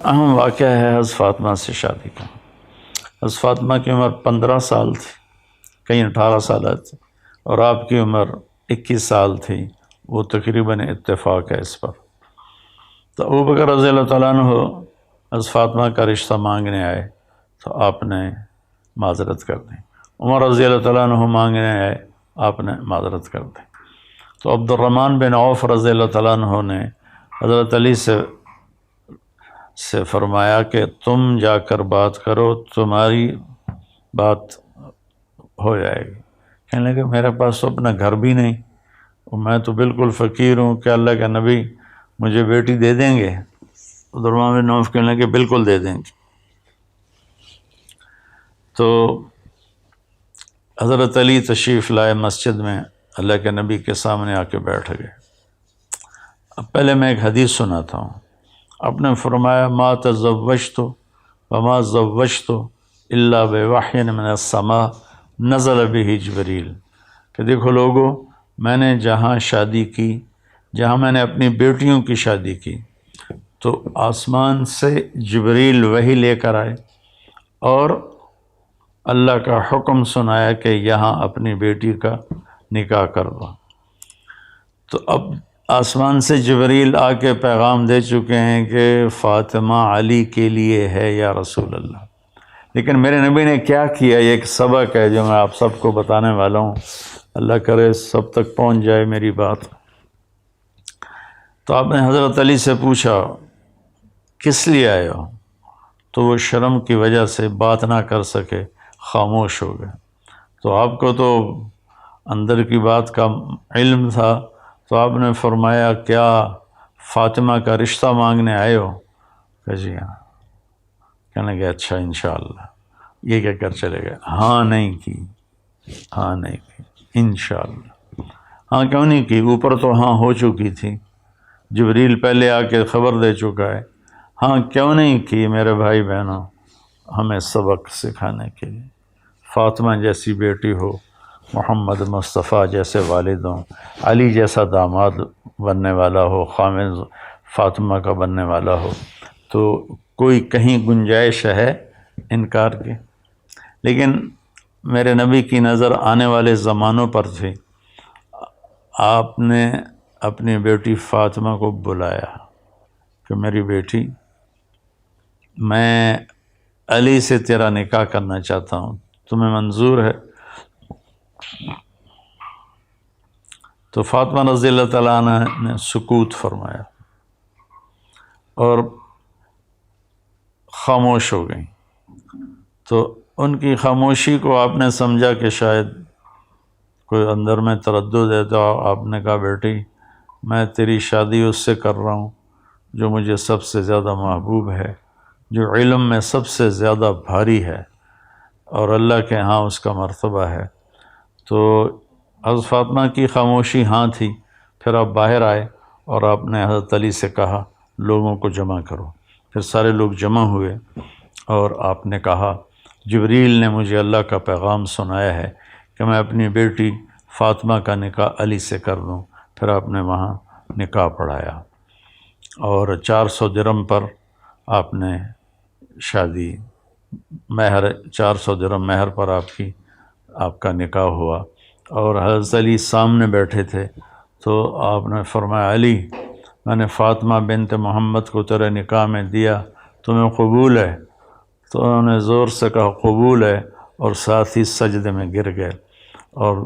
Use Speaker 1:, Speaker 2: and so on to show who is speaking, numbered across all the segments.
Speaker 1: اہم واقعہ ہے حضرت فاطمہ سے شادی کا۔ حضرت فاطمہ کی عمر 15 سال تھی، کہیں 18 سال تھی، اور آپ کی عمر 21 سال تھی، وہ تقریباً اتفاق ہے اس پر۔ تو ابوبکر رضی اللہ تعالیٰ عنہ حضرت فاطمہ کا رشتہ مانگنے آئے تو آپ نے معذرت کر دی، عمر رضی اللہ تعالیٰ عنہ مانگنے آئے، آپ نے معذرت کر دی۔ تو عبد الرحمن بن عوف رضی اللہ تعالیٰ عنہ نے حضرت علی سے فرمایا کہ تم جا کر بات کرو، تمہاری بات ہو جائے گی۔ کہنے لگے میرے پاس تو اپنا گھر بھی نہیں، اور میں تو بالکل فقیر ہوں، کہ اللہ کے نبی مجھے بیٹی دے دیں گے؟ عبد الرحمن بن عوف کہنے لگے بالکل دے دیں گے۔ تو حضرت علی تشریف لائے مسجد میں، اللہ کے نبی کے سامنے آ کے بیٹھ گئے۔ اب پہلے میں ایک حدیث سناتا ہوں۔ آپ نے فرمایا ما تزوجت وما زوجت الا بوحی من السماء نزل به جبریل، کہ دیکھو لوگو، میں نے جہاں شادی کی، جہاں میں نے اپنی بیٹیوں کی شادی کی، تو آسمان سے جبریل وحی لے کر آئے اور اللہ کا حکم سنایا کہ یہاں اپنی بیٹی کا نکاح کر دو۔ تو اب آسمان سے جبریل آ کے پیغام دے چکے ہیں کہ فاطمہ علی کے لیے ہے یا رسول اللہ، لیکن میرے نبی نے کیا کیا، یہ ایک سبق ہے جو میں آپ سب کو بتانے والا ہوں، اللہ کرے سب تک پہنچ جائے میری بات۔ تو آپ نے حضرت علی سے پوچھا کس لیے آئے ہو؟ تو وہ شرم کی وجہ سے بات نہ کر سکے، خاموش ہو گئے۔ تو آپ کو تو اندر کی بات کا علم تھا، تو آپ نے فرمایا کیا فاطمہ کا رشتہ مانگنے آئے ہو؟ کہ جی ہاں۔ کہنے لگے اچھا انشاءاللہ، یہ کہہ کر چلے گئے۔ ہاں نہیں کی، ہاں نہیں کی، انشاءاللہ۔ ہاں کیوں نہیں کی؟ اوپر تو ہاں ہو چکی تھی، جبریل پہلے آ کے خبر دے چکا ہے۔ ہاں کیوں نہیں کی میرے بھائی بہنوں؟ ہمیں سبق سکھانے کے لیے۔ فاطمہ جیسی بیٹی ہو، محمد مصطفیٰ جیسے والد ہوں، علی جیسا داماد بننے والا ہو، خامد فاطمہ کا بننے والا ہو، تو کوئی کہیں گنجائش ہے انکار کی؟ لیکن میرے نبی کی نظر آنے والے زمانوں پر تھی۔ آپ نے اپنی بیٹی فاطمہ کو بلایا کہ میری بیٹی، میں علی سے تیرا نکاح کرنا چاہتا ہوں، تمہیں منظور ہے؟ تو فاطمہ رضی اللہ تعالیٰ عنہ نے سکوت فرمایا اور خاموش ہو گئیں۔ تو ان کی خاموشی کو آپ نے سمجھا کہ شاید کوئی اندر میں تردد ہے، تو آپ نے کہا بیٹی میں تیری شادی اس سے کر رہا ہوں جو مجھے سب سے زیادہ محبوب ہے، جو علم میں سب سے زیادہ بھاری ہے، اور اللہ کے ہاں اس کا مرتبہ ہے۔ تو حضرت فاطمہ کی خاموشی ہاں تھی۔ پھر آپ باہر آئے اور آپ نے حضرت علی سے کہا لوگوں کو جمع کرو۔ پھر سارے لوگ جمع ہوئے اور آپ نے کہا جبریل نے مجھے اللہ کا پیغام سنایا ہے کہ میں اپنی بیٹی فاطمہ کا نکاح علی سے کر دوں۔ پھر آپ نے وہاں نکاح پڑھایا اور 400 درہم پر آپ نے شادی، مہر 400 درہم مہر پر آپ کا نکاح ہوا۔ اور حضرت علی سامنے بیٹھے تھے، تو آپ نے فرمایا علی میں نے فاطمہ بنت محمد کو تیرے نکاح میں دیا، تمہیں قبول ہے؟ تو انہوں نے زور سے کہا قبول ہے، اور ساتھ ہی سجدے میں گر گئے اور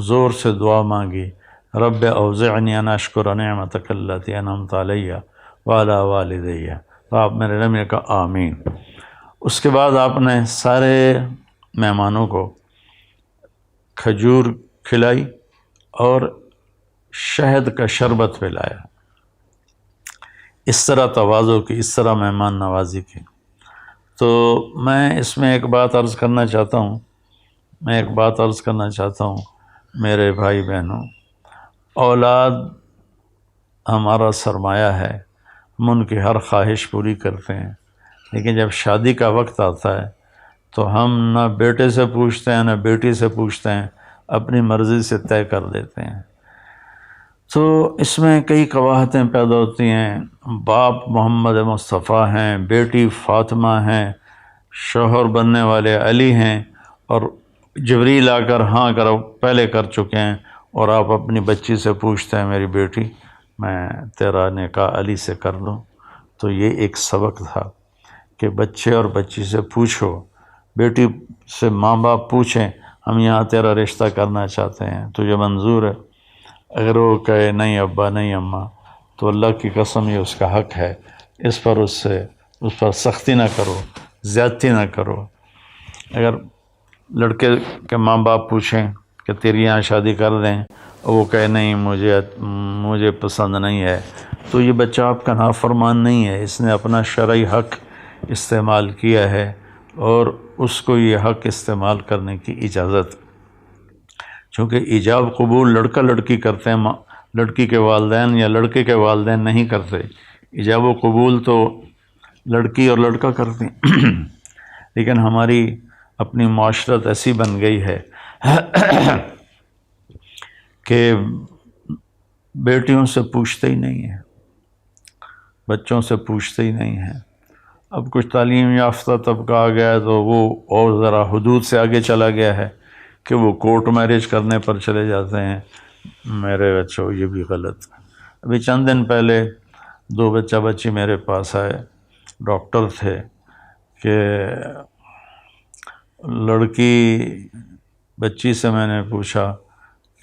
Speaker 1: زور سے دعا مانگی، رب اوزعنی ان اشکر نعمتک التی انعمت علی وعلی والدی۔ تو آپ میرے نبی نے کہا آمین۔ اس کے بعد آپ نے سارے مہمانوں کو کھجور کھلائی اور شہد کا شربت پلایا۔ اس طرح تواضع کی، اس طرح مہمان نوازی کی۔ تو میں اس میں ایک بات عرض کرنا چاہتا ہوں میرے بھائی بہنوں، اولاد ہمارا سرمایہ ہے، ہم ان کی ہر خواہش پوری کرتے ہیں، لیکن جب شادی کا وقت آتا ہے تو ہم نہ بیٹے سے پوچھتے ہیں نہ بیٹی سے پوچھتے ہیں، اپنی مرضی سے طے کر دیتے ہیں۔ تو اس میں کئی قباحتیں پیدا ہوتی ہیں۔ باپ محمد مصطفیٰ ہیں، بیٹی فاطمہ ہیں، شوہر بننے والے علی ہیں، اور جبریل آ کر ہاں کرو پہلے کر چکے ہیں، اور آپ اپنی بچی سے پوچھتے ہیں میری بیٹی میں تیرا نکاح علی سے کر دوں۔ تو یہ ایک سبق تھا کہ بچے اور بچی سے پوچھو، بیٹی سے ماں باپ پوچھیں ہم یہاں تیرا رشتہ کرنا چاہتے ہیں، تجھے منظور ہے؟ اگر وہ کہے نہیں ابا نہیں اماں، تو اللہ کی قسم یہ اس کا حق ہے، اس پر سختی نہ کرو، زیادتی نہ کرو۔ اگر لڑکے کے ماں باپ پوچھیں کہ تیری یہاں شادی کر دیں، اور وہ کہے نہیں مجھے پسند نہیں ہے، تو یہ بچہ آپ کا نافرمان نہیں ہے، اس نے اپنا شرعی حق استعمال کیا ہے، اور اس کو یہ حق استعمال کرنے کی اجازت، چونکہ ایجاب قبول لڑکا لڑکی کرتے ہیں، لڑکی کے والدین یا لڑکے کے والدین نہیں کرتے۔ ایجاب و قبول تو لڑکی اور لڑکا کرتے ہیں لیکن ہماری اپنی معاشرت ایسی بن گئی ہے کہ بیٹیوں سے پوچھتے ہی نہیں ہیں، بچوں سے پوچھتے ہی نہیں ہیں۔ اب کچھ تعلیم یافتہ طبقہ آ گیا ہے تو وہ اور ذرا حدود سے آگے چلا گیا ہے کہ وہ کورٹ میرج کرنے پر چلے جاتے ہیں۔ میرے بچوں یہ بھی غلط۔ ابھی چند دن پہلے 2 بچہ بچی میرے پاس آئے، ڈاکٹر تھے، کہ لڑکی بچی سے میں نے پوچھا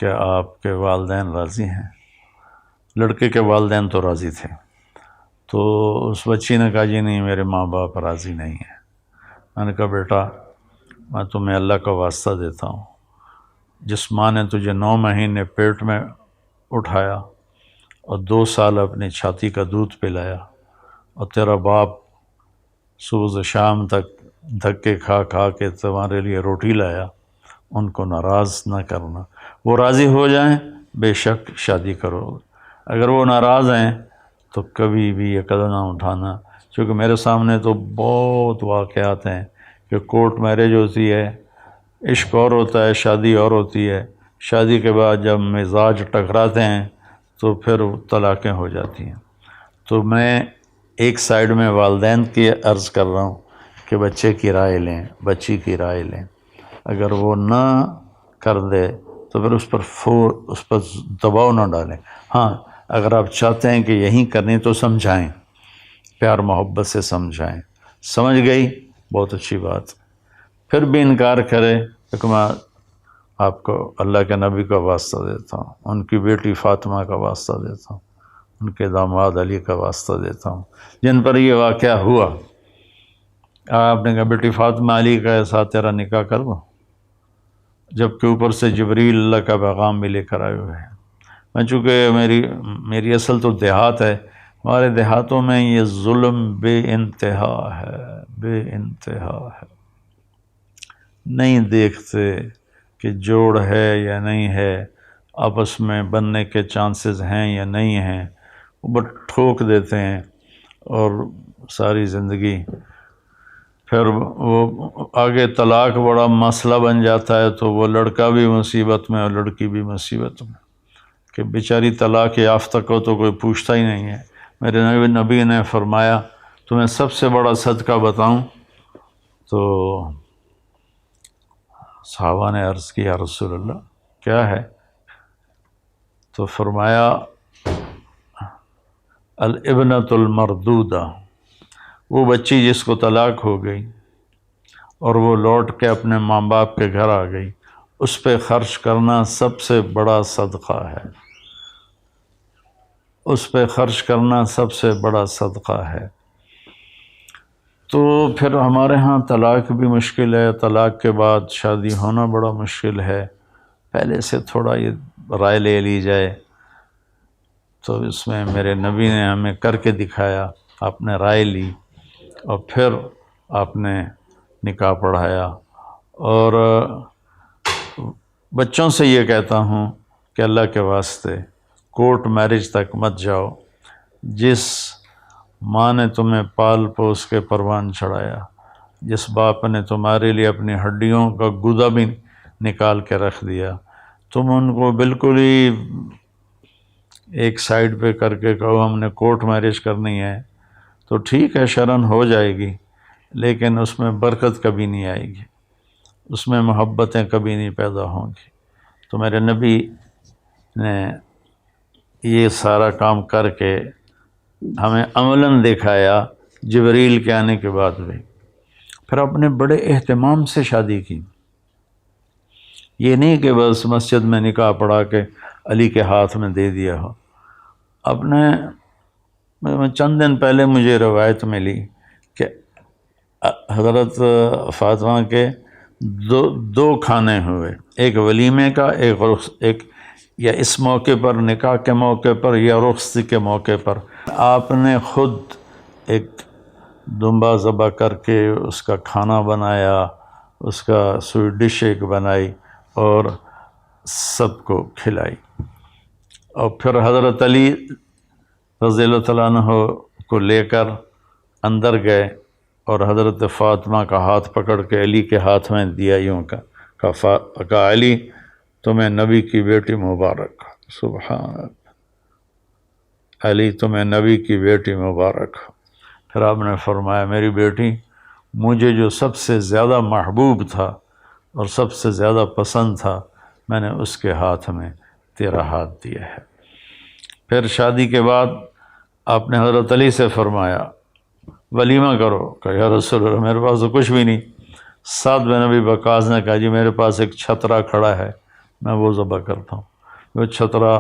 Speaker 1: کہ آپ کے والدین راضی ہیں؟ لڑکے کے والدین تو راضی تھے، تو اس بچی نے کہا جی نہیں میرے ماں باپ راضی نہیں ہیں۔ میں نے کہا بیٹا میں تمہیں اللہ کا واسطہ دیتا ہوں، جس ماں نے تجھے 9 مہینے پیٹ میں اٹھایا اور 2 سال اپنی چھاتی کا دودھ پلایا، اور تیرا باپ صبح سے شام تک دھکے کھا کھا کے تمہارے لیے روٹی لایا، ان کو ناراض نہ کرنا۔ وہ راضی ہو جائیں بے شک شادی کرو، اگر وہ ناراض ہیں تو کبھی بھی یہ قدم نہ اٹھانا، کیونکہ میرے سامنے تو بہت واقعات ہیں کہ کورٹ میرج ہوتی ہے، عشق اور ہوتا ہے، شادی اور ہوتی ہے، شادی کے بعد جب مزاج ٹکراتے ہیں تو پھر طلاقیں ہو جاتی ہیں۔ تو میں ایک سائیڈ میں والدین کی عرض کر رہا ہوں کہ بچے کی رائے لیں، بچی کی رائے لیں، اگر وہ نہ کر دے تو پھر اس پر دباؤ نہ ڈالیں۔ ہاں اگر آپ چاہتے ہیں کہ یہیں کرنی تو سمجھائیں، پیار محبت سے سمجھائیں، سمجھ گئی بہت اچھی بات، پھر بھی انکار کرے تو میں آپ کو اللہ کے نبی کا واسطہ دیتا ہوں، ان کی بیٹی فاطمہ کا واسطہ دیتا ہوں، ان کے داماد علی کا واسطہ دیتا ہوں جن پر یہ واقعہ ہوا۔ آپ نے کہا بیٹی فاطمہ علی کا ساتھ تیرا نکاح کر دو، جبکہ اوپر سے جبریل اللہ کا پیغام بھی لے کر آئے ہوئے ہیں۔ میں چونکہ میری اصل تو دیہات ہے، ہمارے دیہاتوں میں یہ ظلم بے انتہا ہے، بے انتہا ہے، نہیں دیکھتے کہ جوڑ ہے یا نہیں ہے، آپس میں بننے کے چانسز ہیں یا نہیں ہیں، وہ بس ٹھوک دیتے ہیں، اور ساری زندگی پھر وہ آگے طلاق بڑا مسئلہ بن جاتا ہے، تو وہ لڑکا بھی مصیبت میں اور لڑکی بھی مصیبت میں، کہ بیچاری طلاق یافتہ کو تو کوئی پوچھتا ہی نہیں ہے۔ میرے نبی نے فرمایا تمہیں سب سے بڑا صدقہ بتاؤں؟ تو صحابہ نے عرض کی یا رسول اللہ کیا ہے؟ تو فرمایا الابنۃ المردودہ، وہ بچی جس کو طلاق ہو گئی اور وہ لوٹ کے اپنے ماں باپ کے گھر آ گئی، اس پہ خرچ کرنا سب سے بڑا صدقہ ہے، اس پہ خرچ کرنا سب سے بڑا صدقہ ہے۔ تو پھر ہمارے ہاں طلاق بھی مشکل ہے، طلاق کے بعد شادی ہونا بڑا مشکل ہے، پہلے سے تھوڑا یہ رائے لے لی جائے، تو اس میں میرے نبی نے ہمیں کر کے دکھایا، آپ نے رائے لی اور پھر آپ نے نکاح پڑھایا۔ اور بچوں سے یہ کہتا ہوں کہ اللہ کے واسطے کورٹ میرج تک مت جاؤ، جس ماں نے تمہیں پال پوس کے پروان چڑھایا، جس باپ نے تمہارے لیے اپنی ہڈیوں کا گودا بھی نکال کے رکھ دیا، تم ان کو بالکل ہی ایک سائڈ پہ کر کے کہو ہم نے کورٹ میرج کرنی ہے تو ٹھیک ہے، شرعاً ہو جائے گی، لیکن اس میں برکت کبھی نہیں آئے گی، اس میں محبتیں کبھی نہیں پیدا ہوں گی۔ تو میرے نبی نے یہ سارا کام کر کے ہمیں عملاً دکھایا جبریل کے آنے کے بعد بھی۔ پھر اپنے بڑے اہتمام سے شادی کی، یہ نہیں کہ بس مسجد میں نکاح پڑھا کے علی کے ہاتھ میں دے دیا ہو۔ اپنے چند دن پہلے مجھے روایت ملی کہ حضرت فاطمہ کے دو کھانے ہوئے، ایک ولیمے کا، ایک یا اس موقع پر نکاح کے موقع پر یا رخصتی کے موقع پر آپ نے خود ایک دمبا ذبح کر کے اس کا کھانا بنایا، اس کا سویٹ ڈش ایک بنائی اور سب کو کھلائی۔ اور پھر حضرت علی رضی اللہ تعالیٰ عنہ کو لے کر اندر گئے اور حضرت فاطمہ کا ہاتھ پکڑ کے علی کے ہاتھ میں دیا، یوں کہا علی تمہیں نبی کی بیٹی مبارک، سبحان اللہ، علی تمہیں نبی کی بیٹی مبارک۔ پھر آپ نے فرمایا میری بیٹی، مجھے جو سب سے زیادہ محبوب تھا اور سب سے زیادہ پسند تھا، میں نے اس کے ہاتھ میں تیرا ہاتھ دیا ہے۔ پھر شادی کے بعد آپ نے حضرت علی سے فرمایا ولیمہ کرو، کہ یا رسول اللہ میرے پاس تو کچھ بھی نہیں۔ سعد بن ابی وقاص نے کہا جی میرے پاس ایک چھترا کھڑا ہے، میں وہ ذبح کرتا ہوں۔ وہ چھترا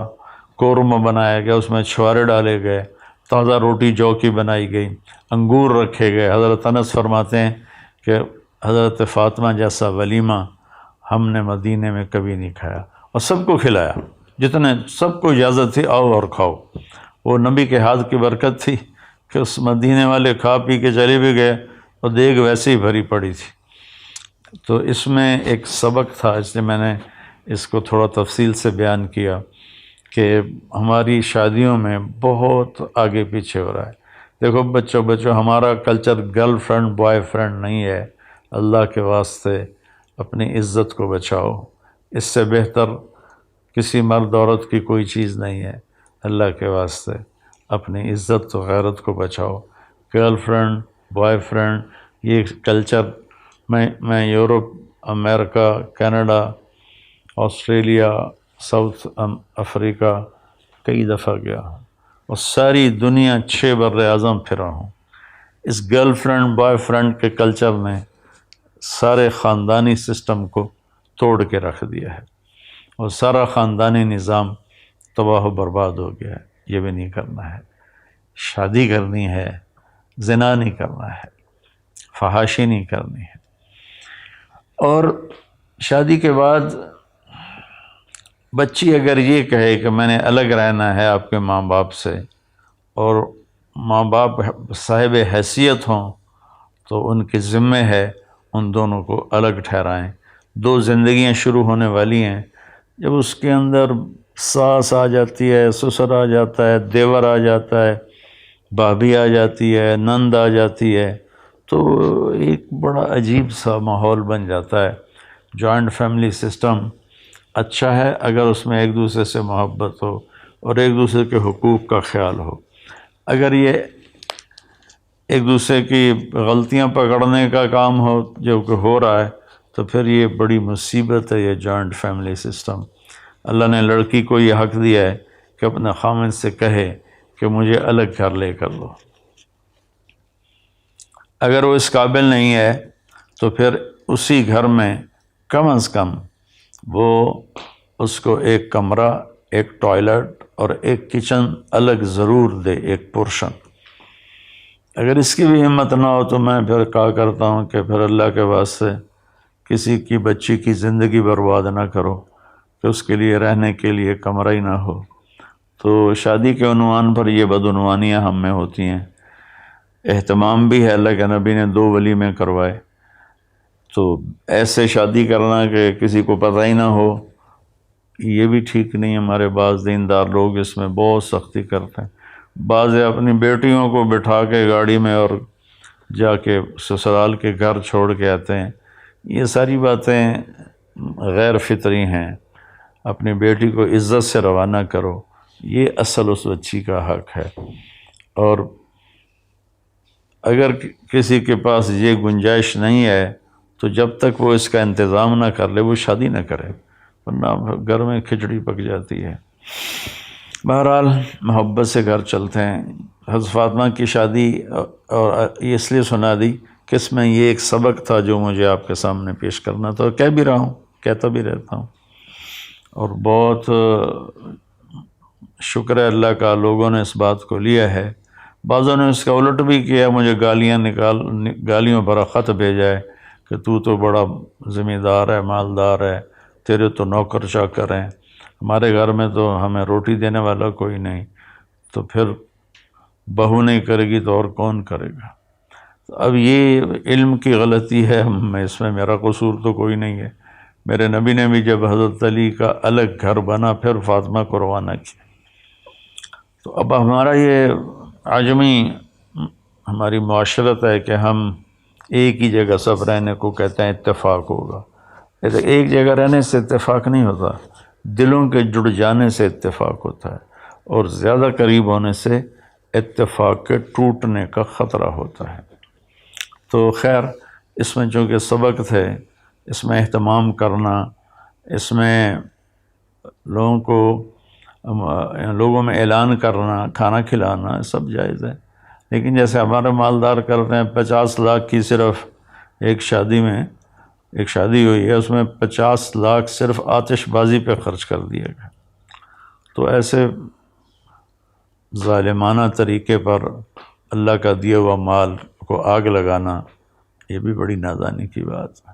Speaker 1: قورمہ بنایا گیا، اس میں چھوارے ڈالے گئے، تازہ روٹی جو کی بنائی گئی، انگور رکھے گئے۔ حضرت انس فرماتے ہیں کہ حضرت فاطمہ جیسا ولیمہ ہم نے مدینے میں کبھی نہیں کھایا، اور سب کو کھلایا، جتنے سب کو اجازت تھی آؤ اور کھاؤ۔ وہ نبی کے ہاتھ کی برکت تھی کہ اس مدینے والے کھا پی کے چلے بھی گئے اور دیگ ویسے ہی بھری پڑی تھی۔ تو اس میں ایک سبق تھا، اس لیے میں نے اس کو تھوڑا تفصیل سے بیان کیا کہ ہماری شادیوں میں بہت آگے پیچھے ہو رہا ہے۔ دیکھو بچوں ہمارا culture girl friend boy friend نہیں ہے۔ اللہ کے واسطے اپنی عزت کو بچاؤ، اس سے بہتر کسی مرد عورت کی کوئی چیز نہیں ہے۔ اللہ کے واسطے اپنی عزت و غیرت کو بچاؤ۔ گرل فرینڈ بوائے فرینڈ یہ کلچر میں یورپ، امریکہ، کینیڈا، آسٹریلیا، ساؤتھ افریقہ کئی دفعہ گیا ہوں اور ساری دنیا 6 بر اعظم پھرا ہوں۔ اس گرل فرینڈ بوائے فرینڈ کے کلچر نے سارے خاندانی سسٹم کو توڑ کے رکھ دیا ہے اور سارا خاندانی نظام تباہ و برباد ہو گیا ہے۔ یہ بھی نہیں کرنا ہے، شادی کرنی ہے، زنا نہیں کرنا ہے، فحاشی نہیں کرنی ہے۔ اور شادی کے بعد بچی اگر یہ کہے کہ میں نے الگ رہنا ہے آپ کے ماں باپ سے، اور ماں باپ صاحب حیثیت ہوں تو ان کے ذمے ہے ان دونوں کو الگ ٹھہرائیں۔ 2 زندگیاں شروع ہونے والی ہیں، جب اس کے اندر ساس آ جاتی ہے، سسر آ جاتا ہے، دیور آ جاتا ہے، بھابھی آ جاتی ہے، نند آ جاتی ہے، تو ایک بڑا عجیب سا ماحول بن جاتا ہے۔ جوائنٹ فیملی سسٹم اچھا ہے اگر اس میں ایک دوسرے سے محبت ہو اور ایک دوسرے کے حقوق کا خیال ہو۔ اگر یہ ایک دوسرے کی غلطیاں پکڑنے کا کام ہو جو کہ ہو رہا ہے تو پھر یہ بڑی مصیبت ہے، یہ جوائنٹ فیملی سسٹم۔ اللہ نے لڑکی کو یہ حق دیا ہے کہ اپنے خامن سے کہے کہ مجھے الگ گھر لے کر دو۔ اگر وہ اس قابل نہیں ہے تو پھر اسی گھر میں کم از کم وہ اس کو ایک کمرہ، ایک ٹوائلٹ اور ایک کچن الگ ضرور دے، ایک پورشن۔ اگر اس کی بھی ہمت نہ ہو تو میں پھر کہا کرتا ہوں کہ پھر اللہ کے واسطے کسی کی بچی کی زندگی برباد نہ کرو کہ اس کے لیے رہنے کے لیے کمرہ ہی نہ ہو۔ تو شادی کے عنوان پر یہ بدعنوانیاں ہم میں ہوتی ہیں۔ اہتمام بھی ہے، اللہ کے نبی نے 2 ولیمے کروائے، تو ایسے شادی کرنا کہ کسی کو پتہ ہی نہ ہو، یہ بھی ٹھیک نہیں۔ ہمارے بعض دیندار لوگ اس میں بہت سختی کرتے ہیں۔ بعض اپنی بیٹیوں کو بٹھا کے گاڑی میں اور جا کے سسرال کے گھر چھوڑ کے آتے ہیں۔ یہ ساری باتیں غیر فطری ہیں۔ اپنی بیٹی کو عزت سے روانہ کرو، یہ اصل اس بچی کا حق ہے. اور اگر کسی کے پاس یہ گنجائش نہیں ہے تو جب تک وہ اس کا انتظام نہ کر لے وہ شادی نہ کرے، ورنہ گھر میں کھچڑی پک جاتی ہے. بہرحال محبت سے گھر چلتے ہیں. حضرت فاطمہ کی شادی اور یہ اس لیے سنا دی کہ اس میں یہ ایک سبق تھا جو مجھے آپ کے سامنے پیش کرنا تھا، اور کہہ بھی رہا ہوں، کہتا بھی رہتا ہوں. اور بہت شکر ہے اللہ کا، لوگوں نے اس بات کو لیا ہے. بعضوں نے اس کا الٹ بھی کیا، مجھے گالیوں بھرا خط بھیجا ہے کہ تو بڑا ذمہ دار ہے، مالدار ہے، تیرے تو نوکر چاکر ہیں، ہمارے گھر میں تو ہمیں روٹی دینے والا کوئی نہیں، تو پھر بہو نہیں کرے گی تو اور کون کرے گا. اب یہ علم کی غلطی ہے، اس میں میرا قصور تو کوئی نہیں ہے. میرے نبی نے بھی جب حضرت علی کا الگ گھر بنا پھر فاطمہ کو روانہ کیا. تو اب ہمارا یہ عجمی ہماری معاشرت ہے کہ ہم ایک ہی جگہ سب رہنے کو کہتے ہیں اتفاق ہوگا. ایک جگہ رہنے سے اتفاق نہیں ہوتا، دلوں کے جڑ جانے سے اتفاق ہوتا ہے، اور زیادہ قریب ہونے سے اتفاق کے ٹوٹنے کا خطرہ ہوتا ہے. تو خیر، اس میں چونکہ سبق تھے، اس میں اہتمام کرنا، اس میں لوگوں میں اعلان کرنا، کھانا کھلانا سب جائز ہے. لیکن جیسے ہمارے مالدار کرتے ہیں، 50 لاکھ کی صرف ایک شادی ہوئی ہے، اس میں 50 لاکھ صرف آتش بازی پہ خرچ کر دیا گیا. تو ایسے ظالمانہ طریقے پر اللہ کا دیا ہوا مال کو آگ لگانا، یہ بھی بڑی نادانی کی بات ہے.